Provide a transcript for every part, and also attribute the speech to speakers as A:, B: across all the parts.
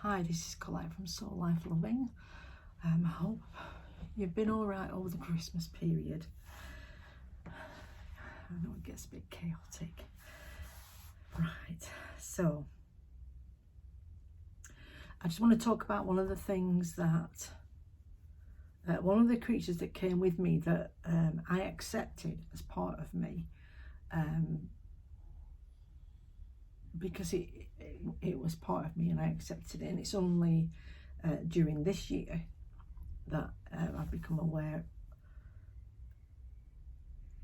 A: Hi, this is Colette from Soul Life Loving. I hope you've been all right over the Christmas period. I know it gets a bit chaotic. Right, so I just want to talk about one of the things that one of the creatures that came with me that I accepted as part of me, because it was part of me and I accepted it, and it's only during this year that I've become aware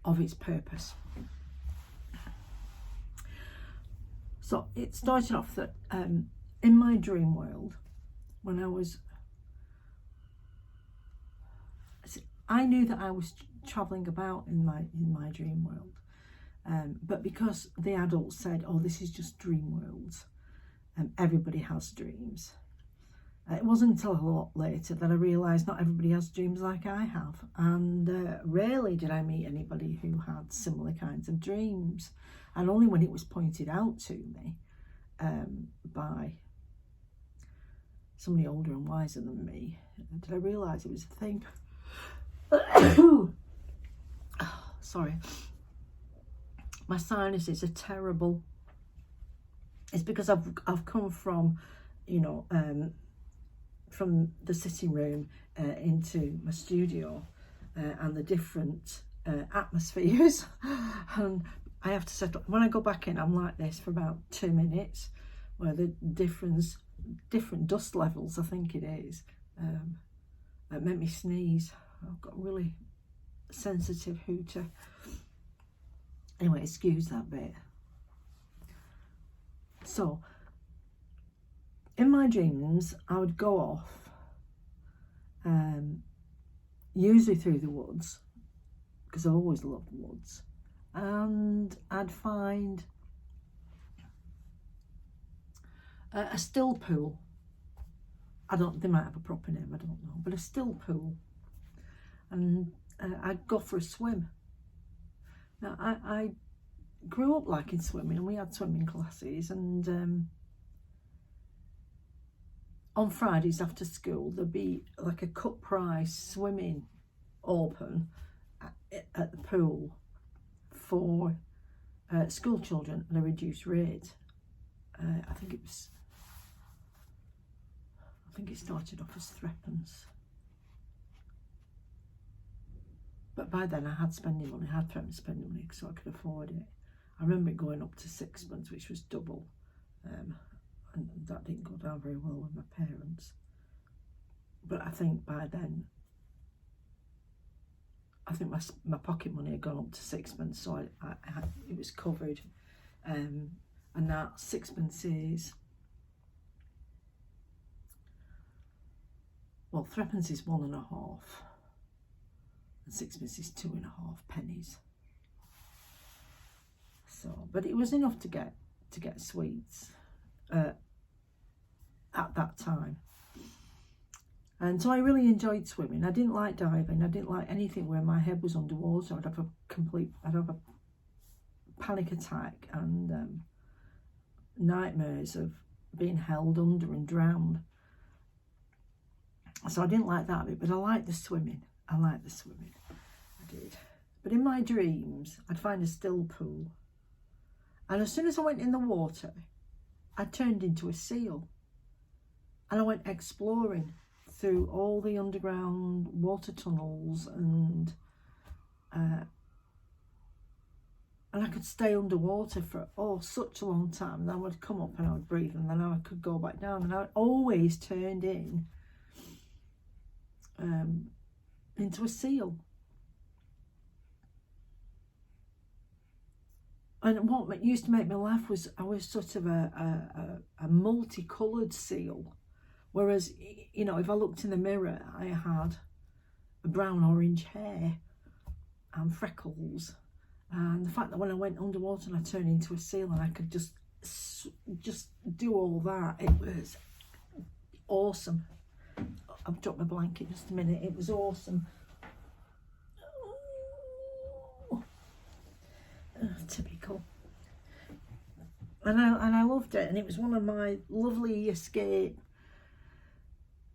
A: of its purpose. So it started off that in my dream world, when I knew that I was traveling about in my dream world, but because the adults said, "Oh, this is just dream worlds," everybody has dreams. It wasn't until a lot later that I realised not everybody has dreams like I have, and rarely did I meet anybody who had similar kinds of dreams. And only when it was pointed out to me by somebody older and wiser than me did I realise it was a thing. Sorry, my sinuses are terrible. It's because I've come from, from the sitting room into my studio and the different atmospheres, and I have to settle. When I go back in, I'm like this for about 2 minutes, where the different dust levels, I think it is, that make me sneeze. I've got really sensitive hooter. Anyway, excuse that bit. So, in my dreams, I would go off, usually through the woods, because I've always loved woods, and I'd find a still pool. They might have a proper name, I don't know, but a still pool, and I'd go for a swim. Now, I grew up liking swimming, and we had swimming classes, and on Fridays after school there'd be like a cut price swimming open at the pool for school children at a reduced rate. I think it started off as threepence, but by then I had spending money. I had threepence spending money, so I could afford it. I remember it going up to sixpence, which was double, and that didn't go down very well with my parents. But I think by then, my pocket money had gone up to sixpence, so it was covered, and that sixpence is, well, threepence is 1.5, and sixpence is 2.5 pennies. So, but it was enough to get sweets at that time. And so I really enjoyed swimming. I didn't like diving. I didn't like anything where my head was underwater. I'd have a panic attack and nightmares of being held under and drowned. So I didn't like that bit, but I liked the swimming. I did. But in my dreams, I'd find a still pool, and as soon as I went in the water, I turned into a seal, and I went exploring through all the underground water tunnels, and I could stay underwater for such a long time. Then I would come up and I would breathe, and then I could go back down, and I always turned into a seal. And what used to make me laugh was I was sort of a multicoloured seal. Whereas, if I looked in the mirror, I had a brown-orange hair and freckles. And the fact that when I went underwater and I turned into a seal and I could just do all that, it was awesome. I've dropped my blanket just a minute. It was awesome. Typical. And I loved it, and it was one of my lovely escape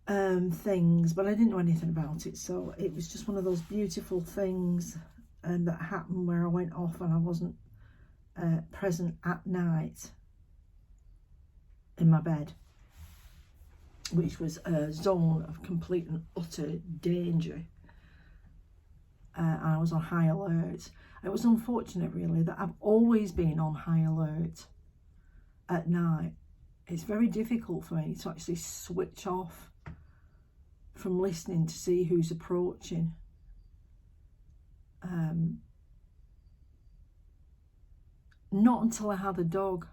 A: things, but I didn't know anything about it, so it was just one of those beautiful things that happened where I went off and I wasn't present at night in my bed, which was a zone of complete and utter danger. And I was on high alert. It was unfortunate, really, that I've always been on high alert at night. It's very difficult for me to actually switch off from listening to see who's approaching. Not until I had a dog,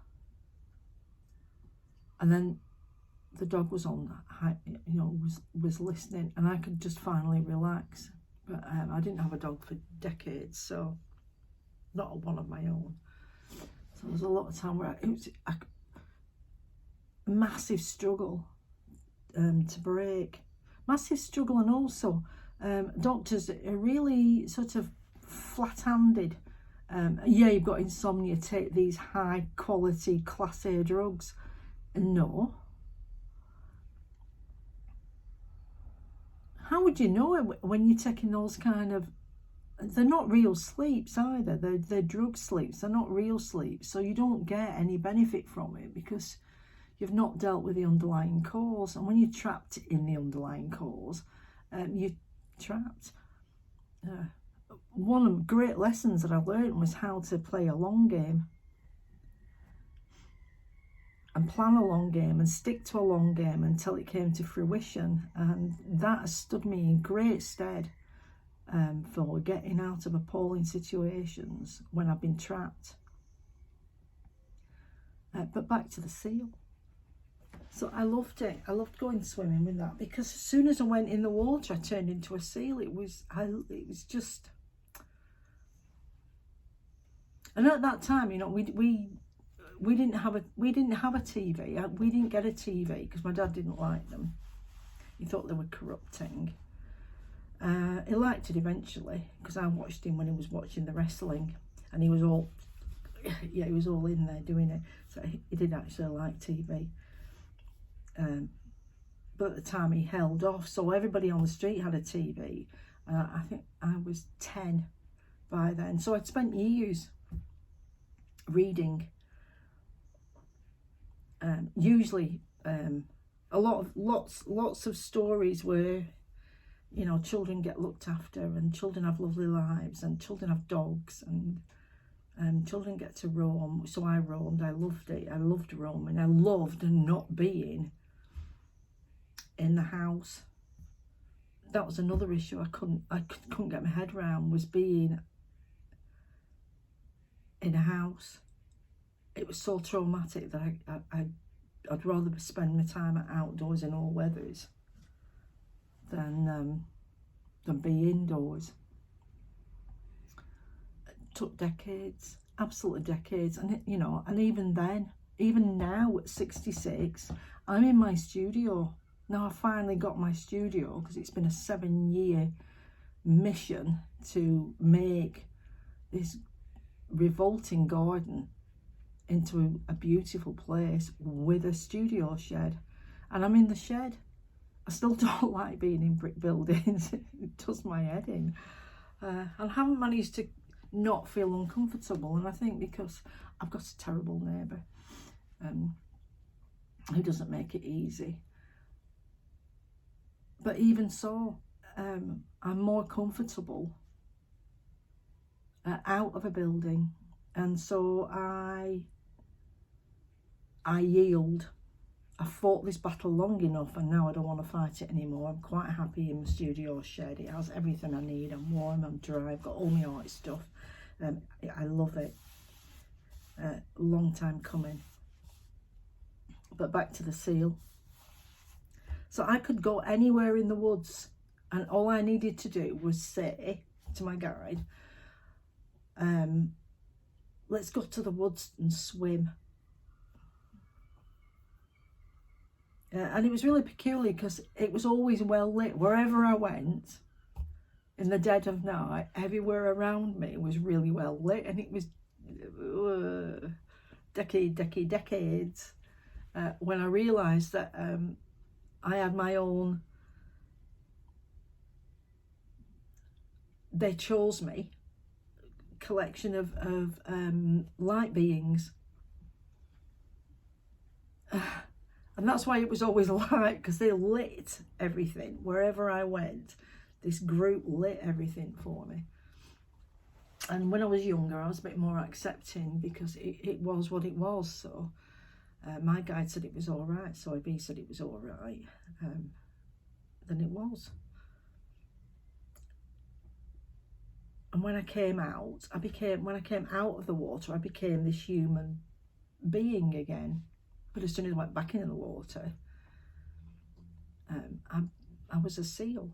A: and then the dog was on, was listening, and I could just finally relax. But I didn't have a dog for decades, so not one of my own. So there was a lot of time where it was a massive struggle to break. Massive struggle, and also doctors are really sort of flat-handed. Yeah, you've got insomnia, take these high quality class A drugs. No. How would you know it when you're taking those kind of, they're not real sleeps either, they're drug sleeps, they're not real sleeps, so you don't get any benefit from it because you've not dealt with the underlying cause. And when you're trapped in the underlying cause, you're trapped. One of the great lessons that I learned was how to play a long game and plan a long game and stick to a long game until it came to fruition. And that has stood me in great stead for getting out of appalling situations when I've been trapped. But back to the seal. So I loved it. I loved going swimming with that, because as soon as I went in the water, I turned into a seal. It was just. And at that time, we didn't have a TV. We didn't get a TV because my dad didn't like them. He thought they were corrupting. He liked it eventually because I watched him when he was watching the wrestling, and he was all in there doing it. So he did actually like TV. But at the time he held off, so everybody on the street had a TV. I think I was 10 by then, so I'd spent years reading. Usually, lots of stories where, children get looked after, and children have lovely lives, and children have dogs, and children get to roam. So I roamed. I loved it. I loved roaming. I loved not being in the house. That was another issue I couldn't get my head around, was being in a house. It was so traumatic that I'd rather spend my time outdoors in all weathers than be indoors. It took decades, absolutely decades, and and even now at 66, I'm in my studio. Now I finally got my studio because it's been a 7-year mission to make this revolting garden into a beautiful place with a studio shed. And I'm in the shed. I still don't like being in brick buildings. It does my head in. And I haven't managed to not feel uncomfortable, and I think because I've got a terrible neighbour who doesn't make it easy. But even so, I'm more comfortable out of a building, and so I yield. I fought this battle long enough, and now I don't want to fight it anymore. I'm quite happy in my studio shed. It has everything I need. I'm warm, I'm dry, I've got all my art stuff. I love it. Long time coming. But back to the seal. So I could go anywhere in the woods, and all I needed to do was say to my guide, let's go to the woods and swim. And it was really peculiar because it was always well lit. Wherever I went, in the dead of night, everywhere around me was really well lit. And it was decades when I realised that I had my own, they chose me, collection of light beings. And that's why it was always light, because they lit everything. Wherever I went, this group lit everything for me. And when I was younger, I was a bit more accepting, because it was what it was. So my guide said it was all right. So B said it was all right. Then it was. And when I came out, when I came out of the water, I became this human being again. But as soon as I went back into the water, I was a seal.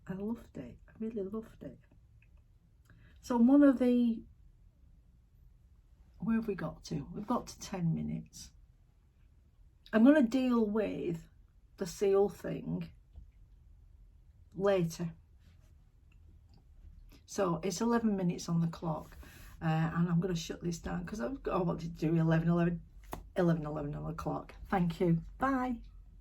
A: I loved it. I really loved it. So one of the, where have we got to? We've got to 10 minutes. I'm going to deal with the seal thing later. So it's 11 minutes on the clock, and I'm going to shut this down because I wanted to do 11 on the clock. Thank you. Bye.